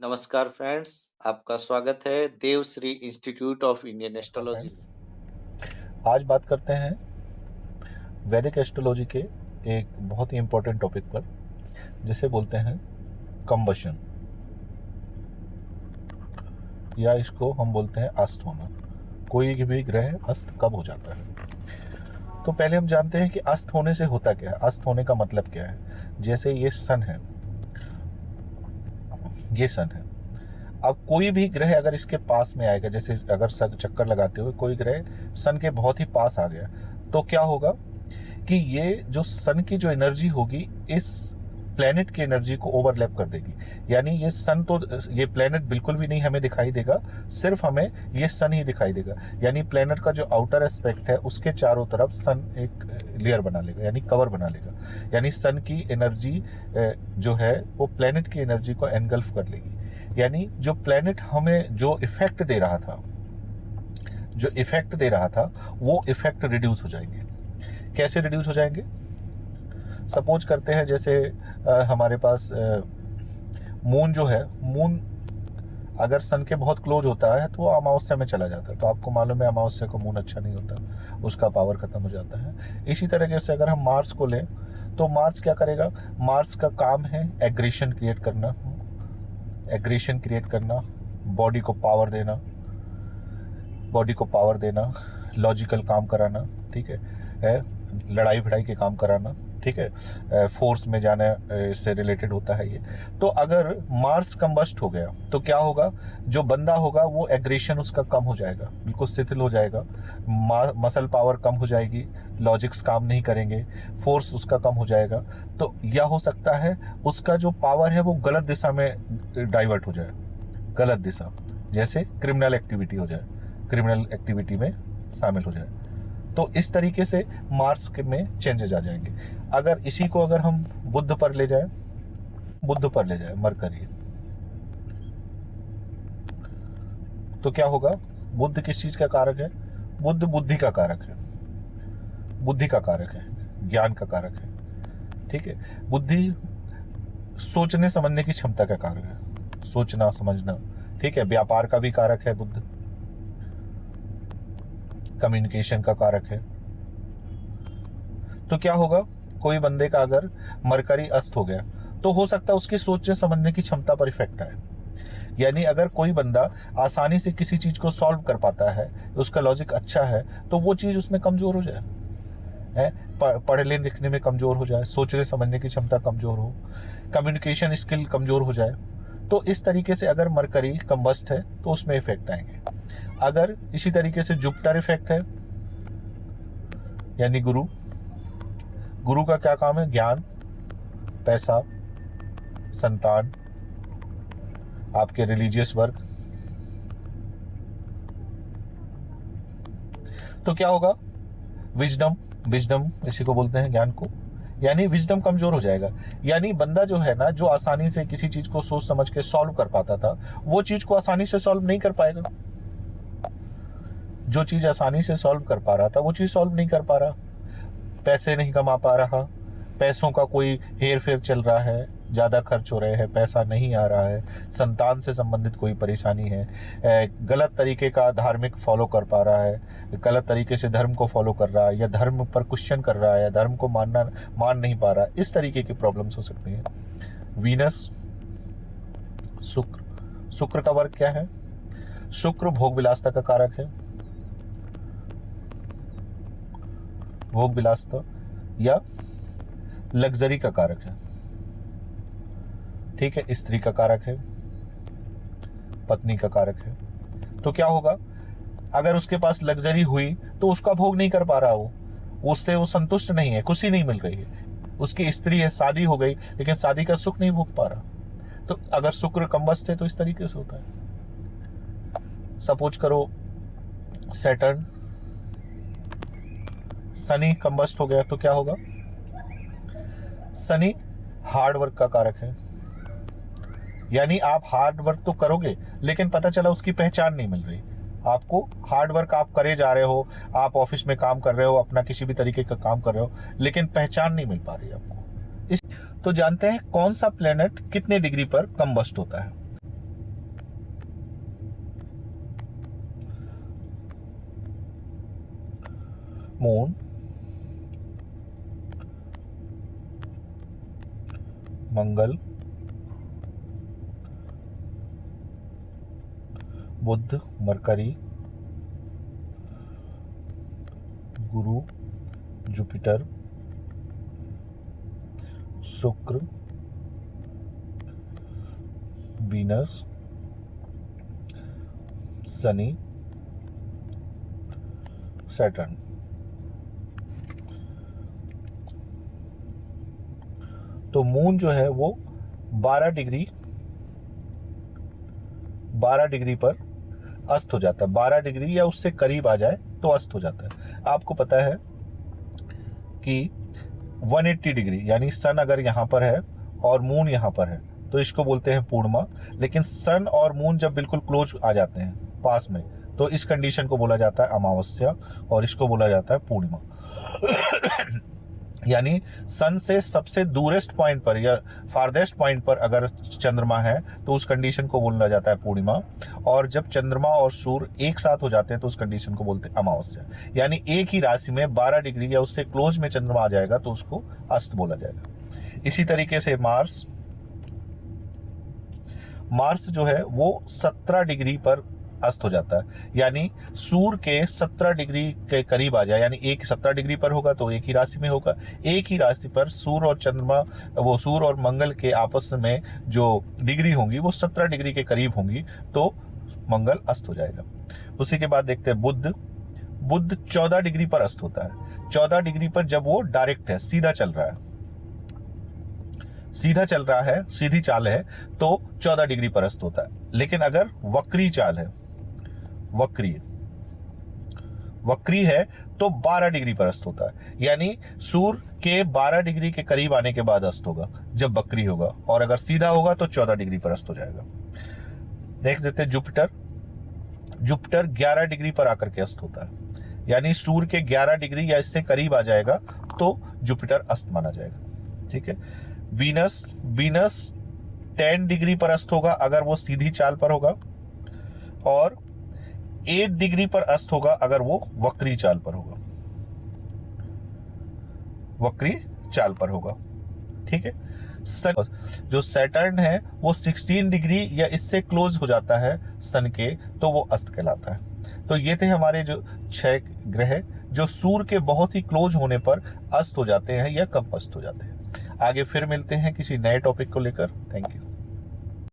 नमस्कार फ्रेंड्स, आपका स्वागत है Devshree institute of Indian hello astrology friends, में। आज बात करते हैं वैदिक एस्ट्रोलॉजी के एक बहुत ही इम्पोर्टेंट टॉपिक पर, जिसे बोलते हैं कंबशन, या इसको हम बोलते हैं अस्त होना। कोई भी ग्रह अस्त कब हो जाता है? तो पहले हम जानते हैं कि अस्त होने से होता क्या है, अस्त होने का मतलब क्या है। जैसे ये सन है, ये सन है। अब कोई भी ग्रह अगर इसके पास में आएगा, जैसे अगर चक्कर लगाते हुए कोई ग्रह सन के बहुत ही पास आ गया, तो क्या होगा कि ये जो सन की जो एनर्जी होगी इस प्लेनेट की एनर्जी को ओवरलैप कर देगी। यानी ये सन तो, ये प्लेनेट बिल्कुल भी नहीं हमें दिखाई देगा, सिर्फ हमें ये सन ही दिखाई देगा। यानी प्लेनेट का जो आउटर एस्पेक्ट है उसके चारों तरफ सन एक लेयर बना लेगा, यानी कवर बना लेगा। यानी सन की एनर्जी जो है वो प्लेनेट की एनर्जी को एनगल्फ कर लेगी। यानी जो प्लेनेट हमें जो इफेक्ट दे रहा था, वो इफेक्ट रिड्यूस हो जाएंगे। कैसे रिड्यूस हो जाएंगे? सपोज करते हैं जैसे हमारे पास मून जो है, मून अगर सन के बहुत क्लोज होता है तो वो अमावस्या में चला जाता है। तो आपको मालूम है अमावस्या को मून अच्छा नहीं होता, उसका पावर खत्म हो जाता है। इसी तरीके से अगर हम मार्स को लें तो मार्स क्या करेगा? मार्स का काम है एग्रेशन क्रिएट करना, बॉडी को पावर देना, लॉजिकल काम कराना, ठीक है, लड़ाई भिड़ाई के काम कराना, ठीक है, फोर्स में जाना, इससे रिलेटेड होता है ये। तो अगर मार्स कंबस्ट हो गया तो क्या होगा? जो बंदा होगा वो एग्रेशन उसका कम हो जाएगा, बिल्कुल शिथिल हो जाएगा, मसल पावर कम हो जाएगी, लॉजिक्स काम नहीं करेंगे, फोर्स उसका कम हो जाएगा। तो यह हो सकता है उसका जो पावर है वो गलत दिशा में डाइवर्ट हो जाए, गलत दिशा, जैसे क्रिमिनल एक्टिविटी हो जाए, क्रिमिनल एक्टिविटी में शामिल हो जाए। तो इस तरीके से मार्स में चेंजेस आ जाएंगे। अगर इसी को अगर हम बुध पर ले जाए, मरकरी, तो क्या होगा? बुध किस चीज का कारक है? बुध बुद्धि का कारक है, ज्ञान का कारक है, ठीक है। बुद्धि सोचने समझने की क्षमता का कारक है, सोचना समझना, ठीक है। व्यापार का भी कारक है बुध, कम्युनिकेशन का कारक है। तो क्या होगा? कोई बंदे का अगर मरकरी अस्त हो गया तो हो सकता है उसकी सोचने समझने की क्षमता पर इफेक्ट आए। यानी अगर कोई बंदा आसानी से किसी चीज को सॉल्व कर पाता है, उसका लॉजिक अच्छा है, तो वो चीज उसमें कमजोर हो जाए, है, पढ़ने लिखने में कमजोर हो जाए, सोचने समझने की क्षमता कमजोर हो, कम्युनिकेशन स्किल कमजोर हो जाए। तो इस तरीके से अगर मरकरी कंबस्ट है तो उसमें इफेक्ट आएंगे। अगर इसी तरीके से जुपिटर इफेक्ट है, यानी गुरु का क्या काम है? ज्ञान, पैसा, संतान, आपके रिलीजियस वर्क। तो क्या होगा? विजडम इसी को बोलते हैं, ज्ञान को। यानी विजडम कमजोर हो जाएगा। यानी बंदा जो है ना, जो आसानी से किसी चीज को सोच समझ के सॉल्व कर पाता था, वो चीज को आसानी से सॉल्व नहीं कर पाएगा। जो चीज आसानी से सॉल्व कर पा रहा था वो चीज सॉल्व नहीं कर पा रहा। पैसे नहीं कमा पा रहा, पैसों का कोई हेर फेर चल रहा है, ज़्यादा खर्च हो रहे हैं, पैसा नहीं आ रहा है, संतान से संबंधित कोई परेशानी है, गलत तरीके का धार्मिक फॉलो कर पा रहा है, गलत तरीके से धर्म को फॉलो कर रहा है, या धर्म पर क्वेश्चन कर रहा है, या धर्म को मान नहीं पा रहा। इस तरीके की प्रॉब्लम्स हो सकती हैं। वीनस, शुक्र का वर्क क्या है? शुक्र भोग विलासता का कारक है, भोग विलासता या लग्जरी का कारक है, ठीक है। स्त्री का कारक है, पत्नी का कारक है। तो क्या होगा? अगर उसके पास लग्जरी हुई तो उसका भोग नहीं कर पा रहा, उससे वो संतुष्ट नहीं है, खुशी नहीं मिल रही है। उसकी स्त्री है, शादी हो गई, लेकिन शादी का सुख नहीं भोग पा रहा। तो अगर शुक्र कंबस्ट है तो इस तरीके से होता है। सपोज करो सैटर्न, शनि कंबस्ट हो गया तो क्या होगा? शनि हार्ड वर्क का कारक है। यानी आप हार्ड वर्क तो करोगे, लेकिन पता चला उसकी पहचान नहीं मिल रही आपको। हार्ड वर्क आप करे जा रहे हो, आप ऑफिस में काम कर रहे हो, अपना किसी भी तरीके का काम कर रहे हो, लेकिन पहचान नहीं मिल पा रही आपको। तो जानते हैं कौन सा प्लेनेट कितने डिग्री पर कंबस्ट होता है? मून, मंगल, बुध, मरकरी, गुरु, जुपिटर, शुक्र, वीनस, शनि, सैटर्न। तो मून जो है वो 12 डिग्री पर अस्त हो जाता है। 12 डिग्री या उससे करीब आ जाए तो अस्त हो जाता है। आपको पता है कि 180 डिग्री यानी सन अगर यहाँ पर है और मून यहाँ पर है तो इसको बोलते हैं पूर्णिमा। लेकिन सन और मून जब बिल्कुल क्लोज आ जाते हैं पास में तो इस कंडीशन को बोला जाता है अमावस्या और इसको बोला जाता है पूर्णिमा। यानी सन से सबसे दूरेस्ट पॉइंट पर या फारदेस्ट पॉइंट पर अगर चंद्रमा है तो उस कंडीशन को बोला जाता है पूर्णिमा। और जब चंद्रमा और सूर्य एक साथ हो जाते हैं तो उस कंडीशन को बोलते हैं अमावस्या। यानी एक ही राशि में 12 डिग्री या उससे क्लोज में चंद्रमा आ जाएगा तो उसको अस्त बोला जाएगा। इसी तरीके से मार्स जो है वो 17 डिग्री पर अस्त हो जाता है। यानी सूर्य के 17 डिग्री के करीब आ जाए, यानी एक 17 डिग्री पर होगा तो एक ही राशि में होगा। एक ही राशि पर सूर्य और चंद्रमा, वो सूर्य और मंगल के आपस में जो डिग्री होंगी वो 17 डिग्री के करीब होंगी तो मंगल अस्त हो जाएगा। उसी के बाद देखते हैं बुध 14 डिग्री पर अस्त होता है। 14 डिग्री पर जब वो डायरेक्ट है, सीधा चल रहा है, सीधी चाल है तो 14 डिग्री पर अस्त होता है। लेकिन अगर वक्री चाल है, वक्री है तो 12 डिग्री पर अस्त होता है। यानी सूर्य के 12 डिग्री के करीब आने के बाद अस्त होगा जब वक्री होगा, और अगर सीधा होगा तो 14 डिग्री पर अस्त हो जाएगा। देख देते हैं जुपिटर 11 डिग्री पर आकर के अस्त होता है। यानी सूर्य के 11 डिग्री या इससे करीब आ जाएगा तो जुपिटर अस्त माना जाएगा। ठीक है। वीनस 10 डिग्री पर अस्त होगा अगर वो सीधी चाल पर होगा, और 8 डिग्री पर अस्त होगा अगर वो वक्री चाल पर होगा। ठीक है। जो सैटर्न है वो 16 डिग्री या इससे क्लोज हो जाता है सन के तो वो अस्त कहलाता है। तो ये थे हमारे जो 6 ग्रह जो सूर्य के बहुत ही क्लोज होने पर अस्त हो जाते हैं या कम अस्त हो जाते हैं। आगे फिर मिलते हैं किसी नए टॉपिक को लेकर। Thank you.